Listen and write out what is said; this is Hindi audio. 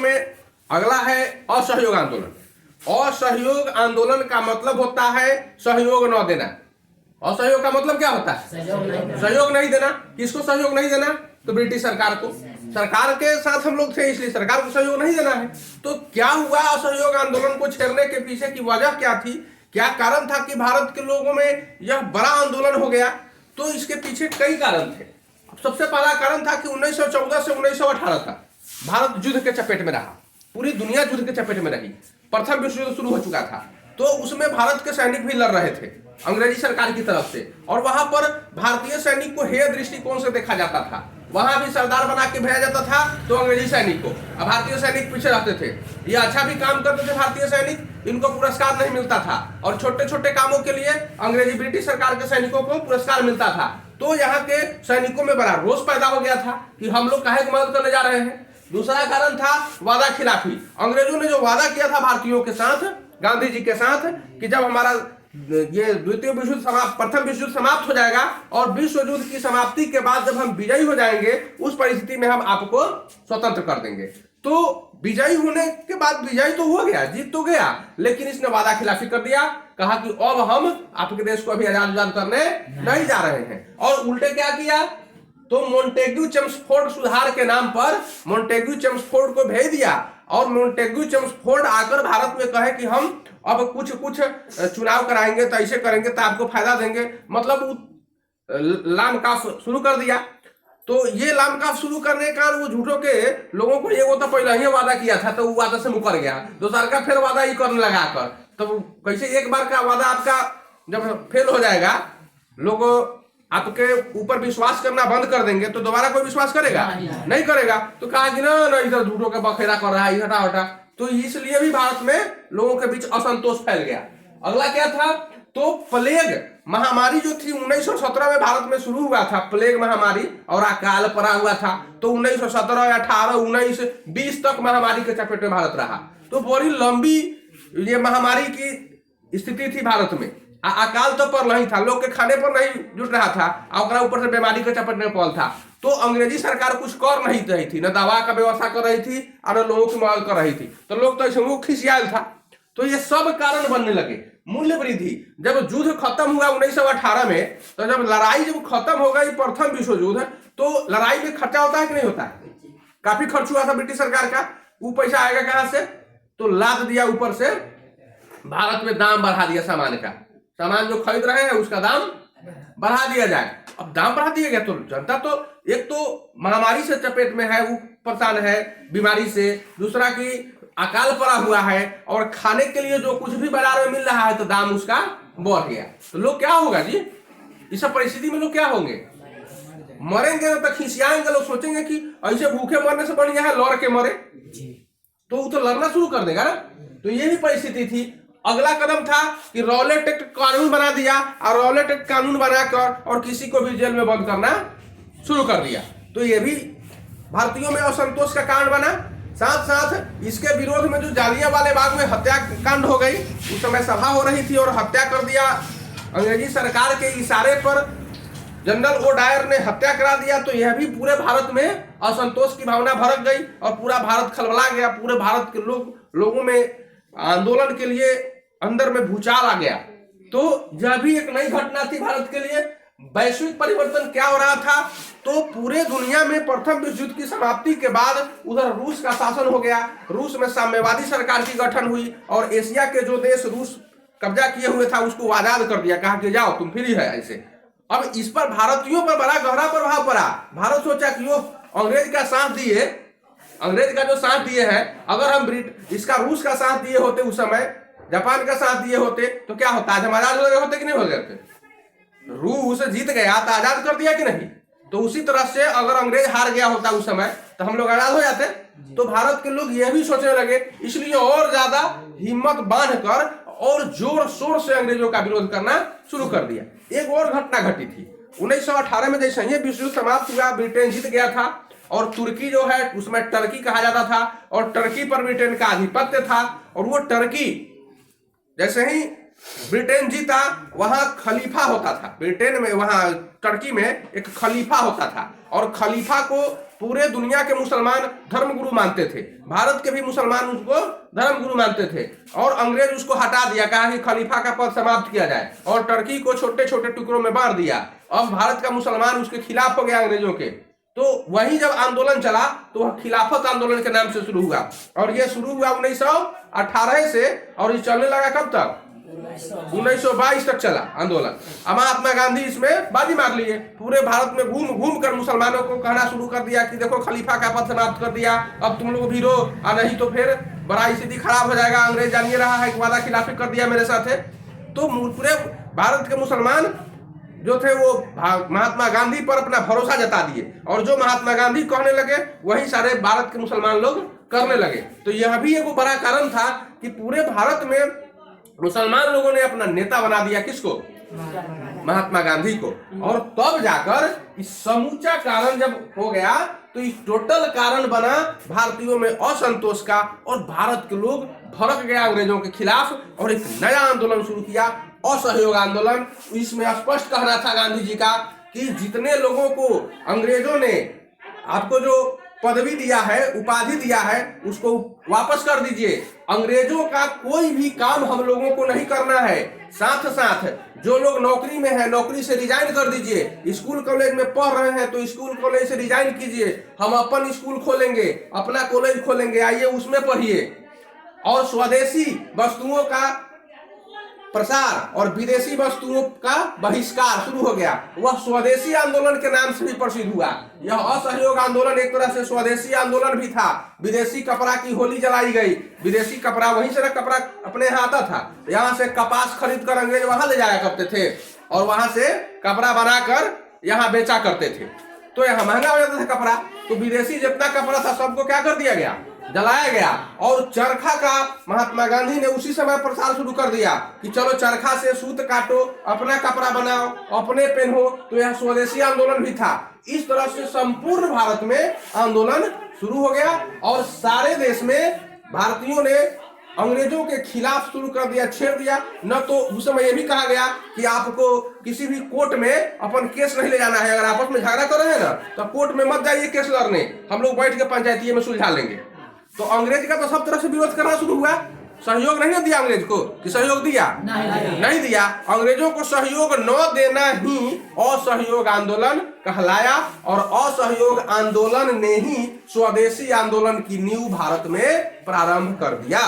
में अगला है असहयोग आंदोलन। असहयोग आंदोलन का मतलब होता है सहयोग न देना। असहयोग का मतलब क्या होता है? सहयोग नहीं देना। किसको सहयोग नहीं देना? तो ब्रिटिश सरकार को। सरकार के साथ हम लोग थे इसलिए सरकार को सहयोग नहीं देना है। तो क्या हुआ, असहयोग आंदोलन को छेड़ने के पीछे की वजह क्या थी, क्या कारण था कि भारत के लोगों में यह बड़ा आंदोलन हो गया? तो इसके पीछे कई कारण थे। सबसे पहला कारण था कि 1914 से 1918 तक भारत युद्ध के चपेट में रहा। पूरी दुनिया युद्ध के चपेट में रही। प्रथम विश्व युद्ध शुरू हो चुका था, तो उसमें भारत के सैनिक भी लड़ रहे थे अंग्रेजी सरकार की तरफ से, और वहां पर भारतीय सैनिक को हेय दृष्टिकोण से देखा जाता था। वहां भी सरदार बना के भेजा जाता था तो अंग्रेजी सैनिक को, अब भारतीय सैनिक पीछे रहते थे। ये अच्छा भी काम करते थे भारतीय सैनिक, इनको पुरस्कार नहीं मिलता था, और छोटे छोटे कामों के लिए अंग्रेजी ब्रिटिश सरकार के सैनिकों को पुरस्कार मिलता था। तो यहाँ के सैनिकों में बड़ा रोष पैदा हो गया था कि हम लोग काहे को मदद करने जा रहे हैं। दूसरा कारण था वादा खिलाफी। अंग्रेजों ने जो वादा किया था भारतीयों के साथ, गांधी जी के साथ, कि जब हमारा ये द्वितीय विश्व युद्ध समाप्त, प्रथम विश्व युद्ध समाप्त हो जाएगा और विश्व युद्ध की समाप्ति के बाद जब हम विजयी हो जाएंगे, उस परिस्थिति में हम आपको स्वतंत्र कर देंगे। तो विजयी होने के बाद, विजयी तो हो गया, जीत तो गया, लेकिन इसने वादा खिलाफी कर दिया। कहा कि अब हम आपके देश को अभी आजाद करने नहीं जा रहे हैं। और उल्टे क्या किया, तो मोंटेग्यू चेम्सफोर्ड सुधार के नाम पर मोंटेग्यू चेम्सफोर्ड को भेज दिया, और मोंटेग्यू चेम्सफोर्ड आकर भारत में कहे कि हम अब कुछ चुनाव कराएंगे, तो ऐसे करेंगे तो आपको फायदा देंगे। मतलब लामकाफ शुरू कर दिया। तो ये लामकाफ शुरू करने का वो झूठों के लोगों को, ये वो तो पहले ही वादा किया था तो वो वादा से मुकर गया, दूसरा का फिर वादा ही करने लगा कर। तो कैसे एक बार का वादा आपका जब फेल हो जाएगा, लोग आपके ऊपर विश्वास करना बंद कर देंगे, तो दोबारा कोई विश्वास करेगा? नहीं करेगा। तो कहा कि ना इधर झूठों का बखेरा कर रहा है, हटा हटा। तो इसलिए भी भारत में लोगों के बीच असंतोष फैल गया। अगला क्या था, तो प्लेग महामारी जो थी 1917 में भारत में शुरू हुआ था, प्लेग महामारी, और अकाल पड़ा हुआ था। तो 1917, 18, 19, 20 तक महामारी के चपेट में भारत रहा। तो बड़ी लंबी ये महामारी की स्थिति थी भारत में। अकाल तो पर नहीं था, लोग के खाने पर नहीं जुट रहा था, और ऊपर से बीमारी के चपेट में पड़ था। तो अंग्रेजी सरकार कुछ कर नहीं रही थी, न दवा का व्यवस्था कर रही थी और न लोगों की मदद कर रही थी। तो लोग तो ऐसे खिसियाल था। तो ये सब कारण बनने लगे। मूल्य वृद्धि, जब युद्ध खत्म हुआ 1918 में, तो जब लड़ाई जब खत्म हो गई प्रथम विश्व युद्ध, तो लड़ाई में खर्चा होता है कि नहीं होता है? काफी खर्च हुआ था ब्रिटिश सरकार का। वो पैसा आएगा कहां से? तो लाद दिया ऊपर से, भारत में दाम बढ़ा दिया सामान का। सामान जो खरीद रहे हैं उसका दाम बढ़ा दिया जाए। अब दाम बढ़ा दिया गया तो जनता तो एक तो महामारी से चपेट में है, वो परेशान है बीमारी से, दूसरा की अकाल पड़ा हुआ है, और खाने के लिए जो कुछ भी बाजार में मिल रहा है तो दाम उसका बढ़ गया। तो लोग क्या होगा जी, इस सब परिस्थिति में लोग क्या होंगे? मरेंगे तो खिसियाएंगे। लोग सोचेंगे कि ऐसे भूखे मरने से बढ़िया है लड़ के मरे, तो वो तो लड़ना शुरू कर देगा ना। तो ये भी परिस्थिति थी। अगला कदम था कि रॉलेट एक्ट कानून बना दिया, और रॉलेट एक्ट कानून बनाकर और किसी को भी जेल में बंद करना शुरू कर दिया। तो ये भी भारतीयों में असंतोष का कारण बना। साथ साथ इसके विरोध में जो जालियांवाला बाग में हत्याकांड हो गई, उस समय सभा हो रही थी और हत्या कर दिया। अंग्रेजी सरकार के इशारे पर जनरल ओडायर ने हत्या करा दिया। तो यह भी पूरे भारत में असंतोष की भावना भड़क गई और पूरा भारत खलबला गया। पूरे भारत के लोगों में आंदोलन के लिए अंदर में भूचाल आ गया। तो यह भी एक नई घटना थी भारत के लिए। वैश्विक परिवर्तन क्या हो रहा था, तो पूरे दुनिया में प्रथम विश्व युद्ध की समाप्ति के बाद उधर रूस का शासन हो गया। रूस में साम्यवादी सरकार की गठन हुई, और एशिया के जो देश रूस कब्जा किए हुए था उसको आजाद कर दिया, कहा कि जाओ तुम फ्री है ऐसे। अब इस पर भारतीयों पर बड़ा गहरा प्रभाव पड़ा। भारत सोचा कि वो अंग्रेज का साथ दिए, अंग्रेज का जो साथ दिए हैं, अगर हम इसका रूस का साथ दिए होते उस समय, जापान का साथ दिए होते, तो क्या होता? आज हम आजाद हो गए होते कि नहीं हो गए? रूस जीत गया तो आजाद कर दिया कि नहीं? तो उसी तरह से अगर अंग्रेज हार गया होता उस समय, तो हम लोग आजाद हो जाते। तो भारत के लोग यह भी सोचने लगे, इसलिए और ज्यादा हिम्मत बांधकर और जोर शोर से अंग्रेजों का विरोध करना शुरू कर दिया। एक और घटना घटी थी 1918 में। जैसे ही विश्व युद्ध समाप्त हुआ, ब्रिटेन जीत गया था, और तुर्की जो है उसमें टर्की कहा जाता था, और टर्की पर ब्रिटेन का आधिपत्य था। और वो टर्की जैसे ही ब्रिटेन जीता, वहां खलीफा होता था ब्रिटेन में, वहां टर्की में एक खलीफा होता था, और खलीफा को पूरे दुनिया के मुसलमान धर्मगुरु मानते थे, भारत के भी मुसलमान उसको धर्मगुरु मानते थे, और अंग्रेज उसको हटा दिया, कहा कि खलीफा का पद समाप्त किया जाए, और टर्की को छोटे छोटे टुकड़ों में बांट दिया। अब भारत का मुसलमान उसके खिलाफ हो गया अंग्रेजों के। तो वही जब आंदोलन चला तो वह खिलाफत आंदोलन के नाम से शुरू हुआ, और यह शुरू हुआ 1918 से, और ये चलने लगा कब तक? 1922 तक चला आंदोलन। अब महात्मा गांधी इसमें बाजी मार लिए, पूरे भारत में घूम घूम कर मुसलमानों को कहना शुरू कर दिया कि देखो खलीफा का पद समाप्त कर दिया, अब तुम लोग भी रो, नहीं तो फिर बड़ा स्थिति खराब हो जाएगा, अंग्रेज जानिए रहा है, वादा खिलाफी कर दिया मेरे साथ है। तो पूरे भारत के मुसलमान जो थे वो महात्मा गांधी पर अपना भरोसा जता दिए, और जो महात्मा गांधी कहने लगे वही सारे भारत के मुसलमान लोग करने लगे। तो यह भी एक बड़ा कारण था कि पूरे भारत में मुसलमान लोगों ने अपना नेता बना दिया, किसको? महात्मा गांधी को। और तब जाकर इस समूचा कारण जब हो गया तो इस टोटल कारण बना भारतीयों में असंतोष का, और भारत के लोग भड़क गया अंग्रेजों के खिलाफ और एक नया आंदोलन शुरू किया, असहयोग आंदोलन। इसमें स्पष्ट कहना था गांधी जी का कि जितने लोगों को अंग्रेजों ने आपको जो पदवी दिया है, उपाधि दिया है, उसको वापस कर दीजिए। अंग्रेजों का कोई भी काम हम लोगों को नहीं करना है। साथ साथ जो लोग नौकरी में है, नौकरी से रिजाइन कर दीजिए। स्कूल कॉलेज में पढ़ रहे हैं तो स्कूल कॉलेज से रिजाइन कीजिए, हम अपन स्कूल खोलेंगे, अपना कॉलेज खोलेंगे, आइए उसमें पढ़िए। और स्वदेशी वस्तुओं का प्रसार और विदेशी वस्तुओं का बहिष्कार शुरू हो गया। वह स्वदेशी आंदोलन के नाम से भी प्रसिद्ध हुआ। यह असहयोग आंदोलन एक तरह से स्वदेशी आंदोलन भी था। विदेशी कपड़ा की होली जलाई गई। विदेशी कपड़ा, वहीं से कपड़ा अपने यहाँ आता था, यहाँ से कपास खरीद कर अंग्रेज वहां ले जाया करते थे, और वहां से कपड़ा बनाकर यहाँ बेचा करते थे। तो यहाँ महंगा हो जाता था कपड़ा, तो विदेशी जितना कपड़ा था सबको क्या कर दिया गया? जलाया गया। और चरखा का महात्मा गांधी ने उसी समय प्रसार शुरू कर दिया कि चलो चरखा से सूत काटो, अपना कपड़ा बनाओ, अपने पहनो। तो यह स्वदेशी आंदोलन भी था। इस तरह से संपूर्ण भारत में आंदोलन शुरू हो गया, और सारे देश में भारतीयों ने अंग्रेजों के खिलाफ शुरू कर दिया, छेड़ दिया। न तो उस समय यह भी कहा गया कि आपको किसी भी कोर्ट में अपन केस नहीं ले जाना है। अगर आपस में झगड़ा कर रहे हैं ना तो कोर्ट में मत जाइए केस लड़ने, हम लोग बैठ के पंचायती में सुलझा लेंगे। तो अंग्रेज का तो सब तरह से विरोध करना शुरू हुआ। सहयोग नहीं दिया अंग्रेज को, कि सहयोग दिया? नहीं दिया। अंग्रेजों को सहयोग न देना ही असहयोग आंदोलन कहलाया, और असहयोग आंदोलन ने ही स्वदेशी आंदोलन की नींव भारत में प्रारंभ कर दिया।